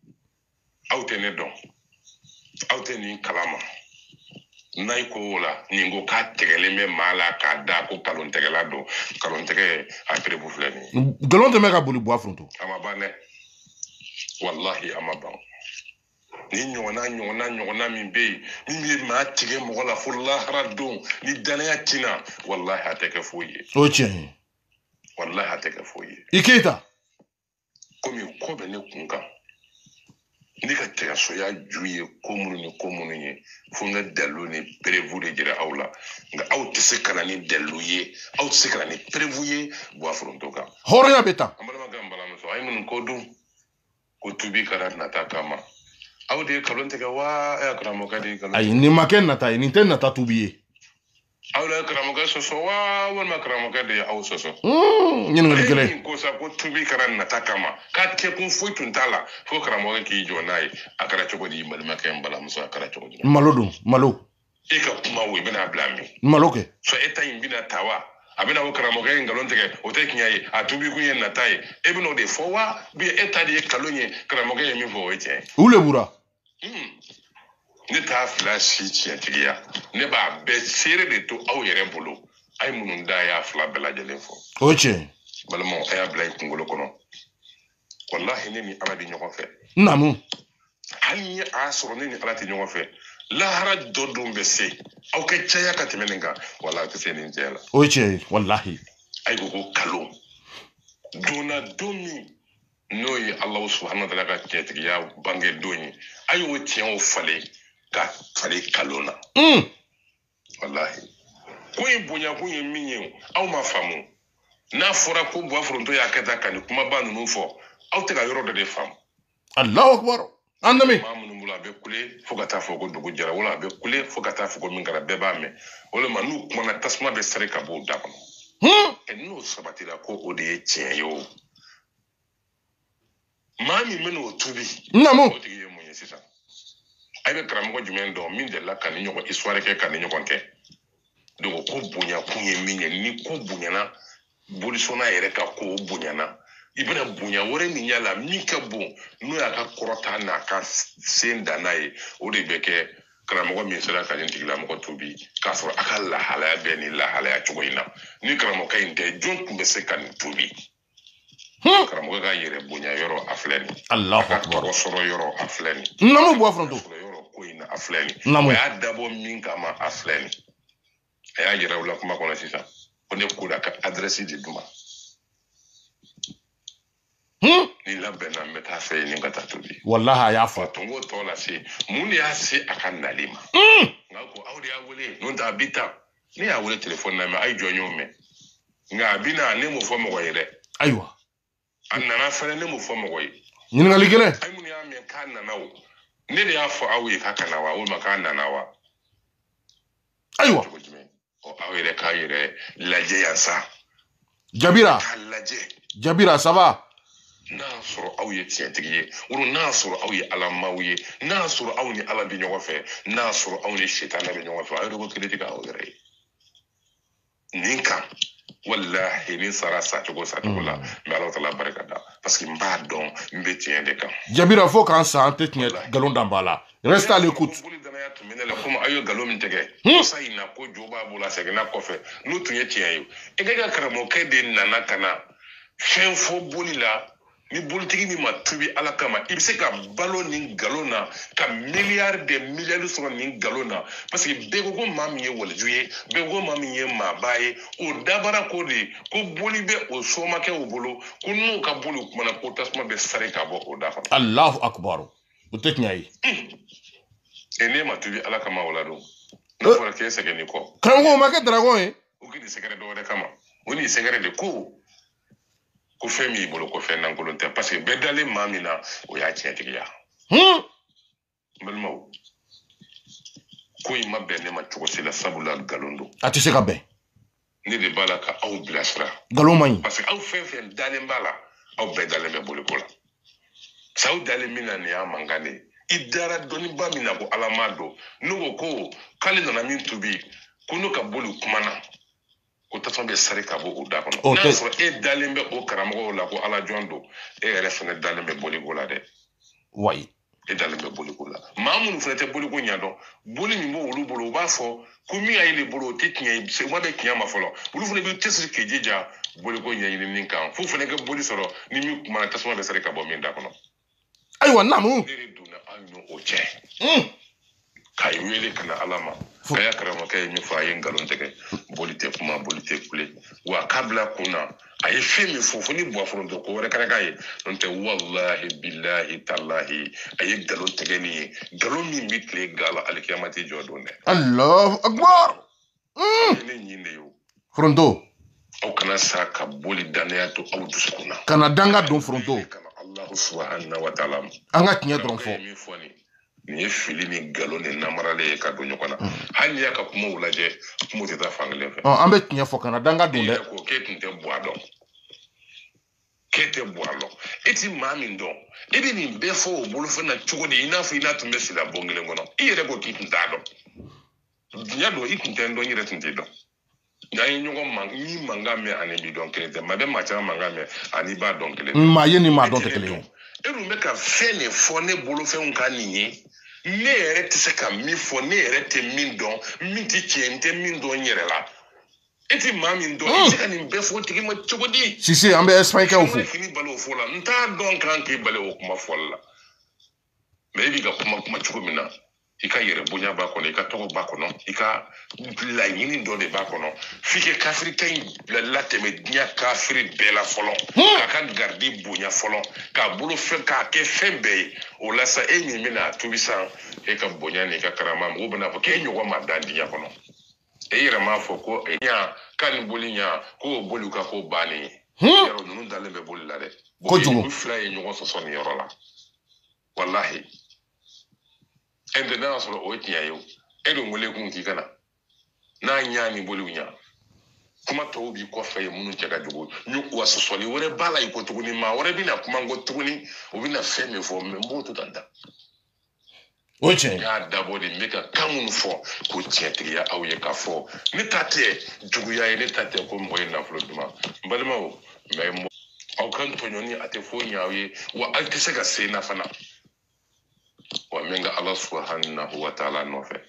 aw tɛ ne dɔn aw tɛ nin kalama n'a yi ko o la nin ko k'a tɛgɛlen bɛ maa la k'a da ko nkalontigɛla don nkalontigɛ a perebu filɛ nin ye nkalon tɛ mɛn ka boli buwa foronto a ma ban dɛ wallahi a ma ban ni ɲɔgɔnna min bɛ yen min bɛ maa tigɛ mɔgɔ la fo lahara don ni danaya tina wallahi a tɛ kɛ foyi ye o tiɲɛ ye wallahi a tɛ kɛ foyi ye i Keyita komi ko bɛ ne kun kan ne ka cɛyasoya ju ye ko minnu ye fo n ka dalilu ni perewu de jira aw la nka aw tɛ se ka na ni dalilu ye aw tɛ se ka na ni perewu ye buwa foronto kan hɔrɔnya bɛ tan an balimakɛ n balimamuso a ye minnu ko dun ko tubi kɛra nata kama aw de ye nkalon tigɛ wa a karamɔgɔkɛ de ye nkalon ayi nin ma kɛ nata ye nin tɛ nata tubi ye aw la karamɔgɔ sɔsɔ wa walima karamɔgɔ de ye aw sɔsɔ ɲininkali gɛlɛn ko sa ko tubi kɛra nata kama k'a kɛkun foyi tun t'a la fo karamɔgɔ k'i jɔ n'a ye a kɛra cogo di balimakɛ n balimamuso a kɛra cogo di malo don malo e ka kuma wo i bɛna bila min malo kɛ so e ta in bɛna ta wa a bɛna o karamɔgɔ in nkalon tigɛ o tɛ tiɲɛ ye a tubi kun ye nata ye e bɛna o de fɔ wa bi e ta de ye nkalon ye karamɔgɔ ye min fɔ o ye tiɲɛ u lebura ne t'a fila si tiɲɛtigiya ne b'a bɛɛ seere de to aw yɛrɛ bolo a ye minnu da y'a fila bɛɛ lajɛlen fɔ o tiɲɛ balimaw a y'a bila i kunkolo kɔnɔ walahi ne ni ala bɛ ɲɔgɔn fɛ namu hali ni a y'a sɔrɔ ne ni ala tɛ ɲɔgɔn fɛ lahara dɔ don bɛ se aw ka caya ka tɛmɛ nin kan wala a tɛ se nin caya la o tiɲɛ walahi a ye ko kalo donna don min n'o ye alahu subahana wataala ka tiɲɛtigiya bange don ye a y'o tiɲɛw falen ka falen kalo na walahi ko in bonya kun ye min ye aw ma faamu n'a fɔra ko buwa foronto y'a kɛ tan ka nin kumaba ninnu fɔ aw tɛ ka yɔrɔ dɔ de faamu alahu akibaru an lamɛn maa minnu bolo a bɛ kule fo ka taa fɔ ko dugu jɛra wala a bɛ kule fo ka taa fɔ ko min kɛra bɛɛ b'a mɛn o de ma n'u kumana tasuma bɛ sari ka bɔ o da kɔnɔ n'o sabatira ko o de ye tiɲɛ ye o maa min bɛna o tubi namu o tigi ye mun ye sisan a bɛ karamɔgɔ jumɛn dɔn min delila ka ni ɲɔgɔn histoire kɛ ka ni ɲɔgɔn kɛ donc ko bonya kun ye min ye ni ko bonyana bolisɔnna yɛrɛ ka ko bonyana i bɛna bonya wɛrɛ min y'a la min ka bon n'o y'a ka kɔrɔta n'a ka sen dan n'a ye o de bɛ kɛ karamɔgɔ min sera ka nin tigilamɔgɔ tobi k'a sɔrɔ a ka lahalaya bɛ nin lahalaya cogo in na ni karamɔgɔ in tɛ jɔn tun bɛ se ka nin tobi karamɔgɔ ka yɛrɛ bonya yɔrɔ a filɛ nin alahu ka akibaru tɔgɔ sɔrɔ yɔrɔ a filɛ nin namu buwa foronto sɔrɔ yɔrɔ ko in na a filɛ nin namu o y'a dabɔ min kama a filɛ nin a y'a yɛrɛ o la kuma kɔnɔ sisan ko ne ko da ka adrɛsi di duma ni labɛnna n bɛ taa fɛ yen ni ka taa tobi wallahi a y'a fɔ tungo tɔ la se mun de y'a se a ka nali ma nka ko aw de y'a wele n'o tɛ a bi ta ne y'a wele telefɔni na mɛ a ye jɔn y'o mɛn nka a bi na ne m'o fɔ mɔgɔ ye dɛ ayiwa a nana fɛnɛ ne m'o fɔ mɔgɔ ye ɲininkali gɛlɛn a ye mun y'a mɛn k'a nana o ne de y'a fɔ aw ye k'a kana wa walima k'a nana wa ayiwa cogo jumɛn aw yɛrɛ k'a yɛrɛ lajɛ yan sa jabira k'a lajɛ jabira saba n'a sɔrɔ aw ye tiɲɛtigi ye wala n'a sɔrɔ aw ye alamaw ye n'a sɔrɔ aw ni ala bɛ ɲɔgɔn fɛ n'a sɔrɔ aw ni sitanɛ bɛ ɲɔgɔn fɛ aw yɛrɛ ko kelen tɛ k'aw yɛrɛ ye nin kan walahi ni sara sacogo la n bɛ ala tala barika da parce que n b'a dɔn n bɛ tiɲɛ de kan jabira fo k'an sa an tɛ tiɲɛ nkalon dan b'a la reste à l'écoute boli danaya tun bɛ ne la komi aw ye nkalon min tigɛ sa in na ko jo b'a bolo a seginna kɔfɛ n'o tun ye tiɲɛ ye e ka karamɔgɔkɛ de nana ka na fɛn fɔ boli la ni bolitigi min ma tubi ala kama i bɛ se ka balo nin nkalon na ka miliyari de miliyari sɔrɔ nin nkalon na parce que bɛɛ ko ko maa min ye waliju ye bɛɛ ko maa min ye maaba ye o dabara ko de ko boli bɛ o somakɛw bolo ko n'o ka boli o kumana ko tasuma bɛ sari ka bɔ o da kɔnɔ alahu akibaru o tɛ tiɲɛ ye e ne ma tubi ala kama o la don n'a fɔra k'e sɛgɛn nin kɔ karamɔgɔ o ma kɛ daragɔn ye o k'i ni sɛgɛrɛ dɔ wɛrɛ kama o ni sɛgɛrɛ de ko fɛn min y'i bolo ko fɛn lankolon tɛ parce que bɛɛ dalen maa min na o y'a tiɲɛtigiya n balimaw ko in ma bɛn ne ma cogo si la sabula nkalon don a tɛ se ka bɛn ne de b'a la ka aw bilasira nkalon man ɲi parce que aw fɛn fɛn dalen b'a la aw bɛɛ dalen bɛ boliko la sa aw dalen min na nin y'a mankan de ye i dara dɔnniba min na ko ala m'a dɔn n'o ko k'ale nana min tobi ko n'o ka boli kumana ko tasuma bɛ sari ka bɔ o da kɔnɔ n'a sɔrɔ e dalen bɛ o karamɔgɔw la ko ala jɔn don e yɛrɛ fɛnɛ dalen bɛ boliko la dɛ wayi e dalen bɛ boliko la maa minnu fɛnɛ tɛ boliko ɲɛdɔn boli min b'o olu bolo u b'a fɔ ko min y'a ye ne bolo o tɛ tiɲɛ ye wa bɛ tiɲɛ ma fɔlɔ olu fɛnɛ bɛ cɛsiri k'i jija boliko ɲɛɲinini kan f'u fɛnɛ ka boli sɔrɔ ni min kumana tasuma bɛ sari ka bɔ min da kɔnɔ ayiwa namu ne de donna aw n'o cɛ k'a wele ka na ala ma a y'a karamɔgɔkɛ ye min fɔ a ye nkalon tigɛ boli tɛ kuma boli tɛ kule wa k'a bila kun na a ye fɛn min fɔ fo ni buwa foronto ko wɛrɛ kɛra k'a ye n'o tɛ walahi bilahi talahi a ye nkalon tigɛ nin ye nkalon min bɛ tile gala alikiyama tɛ jɔ don dɛ alahu akibaru ne ɲin de ye o foronto aw kana sa ka boli danaya to aw dusukun na kana danga don foronto kana alahu subahana wa taala an ka tiɲɛ dɔrɔn fɔ min fɔ nin ni fili ni galon ni namarale ka do nyokona hani ya ka kuma wulaje kuma te ta fangale fe ambe tinya fo kana danga dunde ko ketinte boado kete boalo eti mami ndo ebi ni befo bolu fe na chugodi ina fu ina tumbe sila bongile ngono iyere ko kitinte ado nya do itinte ndo nyire tinte do na nyugo ni mangame ani bi don kete mabe macha mangame ani ba don kete ma yeni ma don kete eru me ka fe ne fo ne bolu fe nka ninyi ne ere te se ka mi fo ne ere te min don mi ti chente min don nyere la eti mami ndo eti ka ni befo tigi ma chogodi si ambe espike ofu fini balo fo la nta don kan ke bale o kuma fo la me bi ga kuma chogomina ika yere bonya ba kono ika togo ba kono ika la yini do de ba kono fike kafri kay la teme nya kafri bela folo ka gardi bonya folo ka bulu fe ka ke fembe o la sa enyi mina tubisan e ka bonya ni ka karama mo bana fo ke nyogo ma dandi ya kono e yere ma fo ko nya kan bolinya ko bolu ka ko bani yero nunu dalle be bol la de ko jugo fla e nyogo so son yoro la wallahi ende na solo o tiya yo edo ngole kun ki kana na nyani bolu nya kuma to bi ko fe munu jaga jugo nyu waso soli wore bala iko tuguni ma wore bina kuma ngo tuguni o bina fe me fo me mboto danda oche ya dabo de meka kamun fo ko tietria awye ka fo ni tate jugu ya ni tate ko moy na flo duma balma o me mo au kan to nyoni ate fo nyawe wa altese ga se na fana wa menga Allah subhanahu wa ta'ala no fe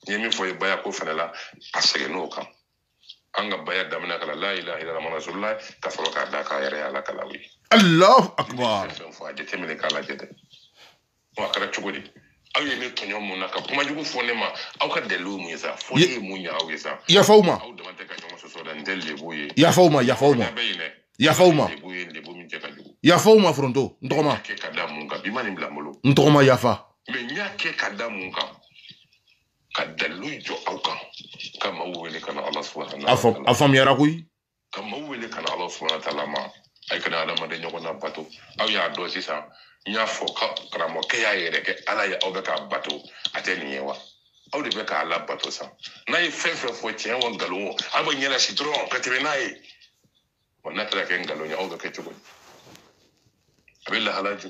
yemi fo baya ko fana la asege no kan anga baya damna kala la ilaha illa allah rasulullah ka fo ka da ka yare ala kala wi Allahu akbar fo ade temene kala jede wa kala chugodi aw yemi to nyom na ka kuma jugu fo ne ma aw ka delu mu yesa fo ni mu nya aw yesa ya fauma aw de man te ka nyom so dan delle boye ya fauma ya fauma ya fauma fronto ndoma ke kadamu ka bimani blamolo ndoma ya fa me nya ke kadamu ka kadalu jo auka kama uwele kana Allah subhanahu wa ta'ala afam yara kuy kama uwele kana Allah subhanahu wa ta'ala ma ay kana adama de nyoko na bato aw ya do sisa nya fo ka kramo ke ya yere ke ala ya obe ka bato ateni yewa aw de be ka ala bato sa na yi fefe fo tien won galo aba nyela citron ka tebe nay on natra ke ngalo nya obe ke tugo abella halaju